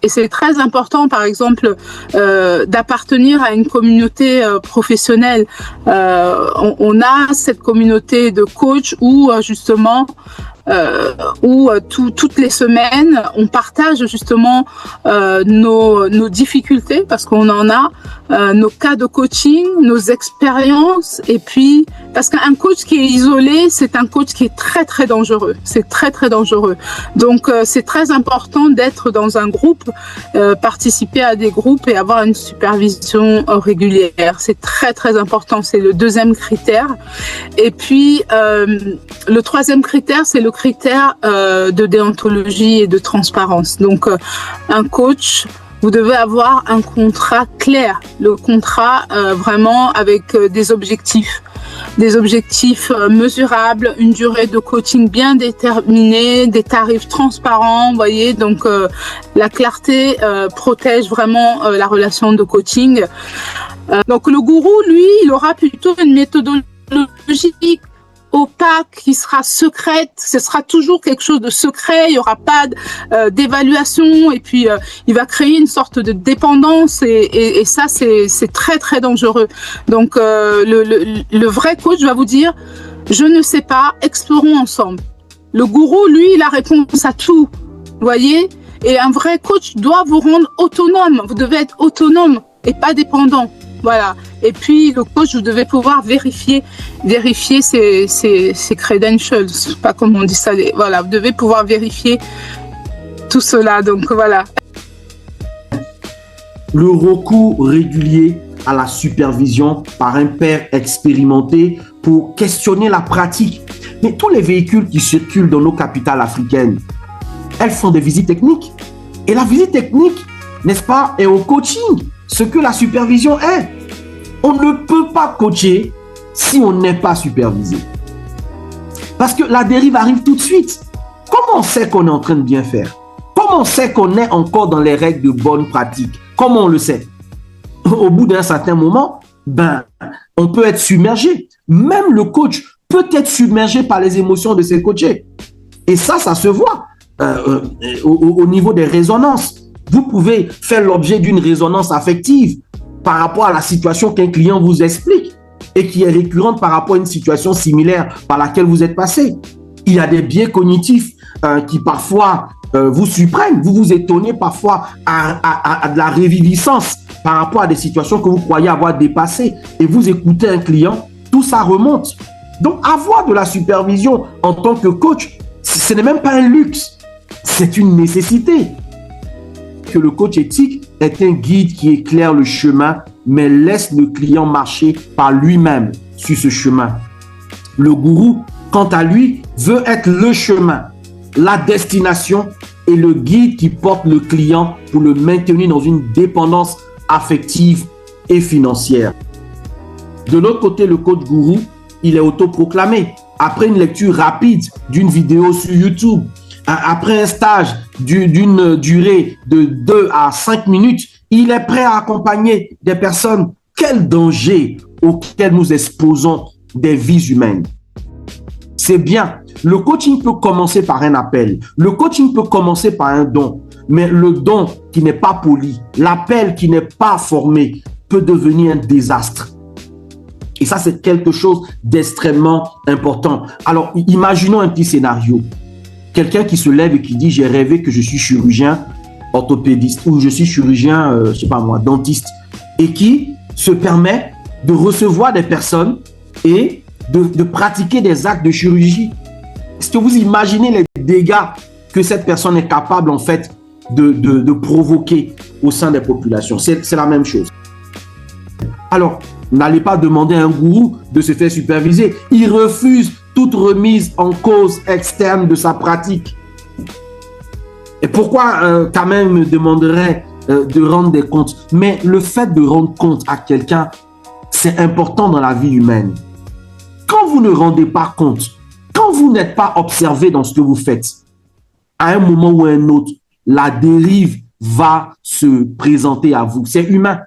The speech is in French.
Et c'est très important, par exemple, d'appartenir à une communauté professionnelle. On a cette communauté de coachs où justement toutes les semaines, on partage justement nos difficultés, parce qu'on en a, nos cas de coaching, nos expériences, et puis parce qu'un coach qui est isolé, c'est un coach qui est très très dangereux. C'est très très dangereux. Donc c'est très important d'être dans un groupe, participer à des groupes et avoir une supervision régulière. C'est très très important. C'est le deuxième critère. Et puis le troisième critère, c'est le critère de déontologie et de transparence. Donc un coach, vous devez avoir un contrat clair, le contrat vraiment avec des objectifs mesurables, une durée de coaching bien déterminée, des tarifs transparents, vous voyez. Donc la clarté protège vraiment la relation de coaching. Donc le gourou, lui, il aura plutôt une méthodologie opaque, qui sera secrète. Ce sera toujours quelque chose de secret. Il y aura pas d'évaluation, et puis il va créer une sorte de dépendance, et ça c'est très très dangereux. Donc le vrai coach va vous dire: je ne sais pas, explorons ensemble. Le gourou, lui, il a réponse à tout, vous voyez. Et un vrai coach doit vous rendre autonome. Vous devez être autonome et pas dépendant. Voilà. Et puis le coach, vous devez pouvoir vérifier ses credentials, je sais pas comment on dit ça. Voilà, vous devez pouvoir vérifier tout cela. Donc voilà. Le recours régulier à la supervision par un père expérimenté pour questionner la pratique. Mais tous les véhicules qui circulent dans nos capitales africaines, elles font des visites techniques. Et la visite technique, n'est-ce pas, est au coaching ce que la supervision est. On ne peut pas coacher si on n'est pas supervisé. Parce que la dérive arrive tout de suite. Comment on sait qu'on est en train de bien faire? Comment on sait qu'on est encore dans les règles de bonne pratique? Comment on le sait? Au bout d'un certain moment, on peut être submergé. Même le coach peut être submergé par les émotions de ses coachés. Et ça se voit au niveau des résonances. Vous pouvez faire l'objet d'une résonance affective par rapport à la situation qu'un client vous explique et qui est récurrente par rapport à une situation similaire par laquelle vous êtes passé. Il y a des biais cognitifs qui parfois vous surprennent. Vous vous étonnez parfois à de la réviviscence par rapport à des situations que vous croyez avoir dépassées, et vous écoutez un client, tout ça remonte. Donc avoir de la supervision en tant que coach, ce n'est même pas un luxe, c'est une nécessité. Que le coach éthique est un guide qui éclaire le chemin, mais laisse le client marcher par lui-même sur ce chemin. Le gourou, quant à lui, veut être le chemin, la destination et le guide qui porte le client pour le maintenir dans une dépendance affective et financière. De l'autre côté, le coach gourou, il est autoproclamé. Après une lecture rapide d'une vidéo sur YouTube, après un stage d'une durée de 2 à 5 minutes, il est prêt à accompagner des personnes. Quel danger auquel nous exposons des vies humaines. C'est bien. Le coaching peut commencer par un appel. Le coaching peut commencer par un don. Mais le don qui n'est pas poli, l'appel qui n'est pas formé, peut devenir un désastre. Et ça, c'est quelque chose d'extrêmement important. Alors, imaginons un petit scénario. Quelqu'un qui se lève et qui dit: j'ai rêvé que je suis chirurgien orthopédiste ou je suis chirurgien, je sais pas moi, dentiste, et qui se permet de recevoir des personnes et de pratiquer des actes de chirurgie. Est-ce que vous imaginez les dégâts que cette personne est capable en fait de provoquer au sein des populations? C'est la même chose. Alors, n'allez pas demander à un gourou de se faire superviser. Il refuse toute remise en cause externe de sa pratique. Et pourquoi quand même me demanderait de rendre des comptes? Mais le fait de rendre compte à quelqu'un, c'est important dans la vie humaine. Quand vous ne rendez pas compte, quand vous n'êtes pas observé dans ce que vous faites, à un moment ou à un autre, la dérive va se présenter à vous. C'est humain.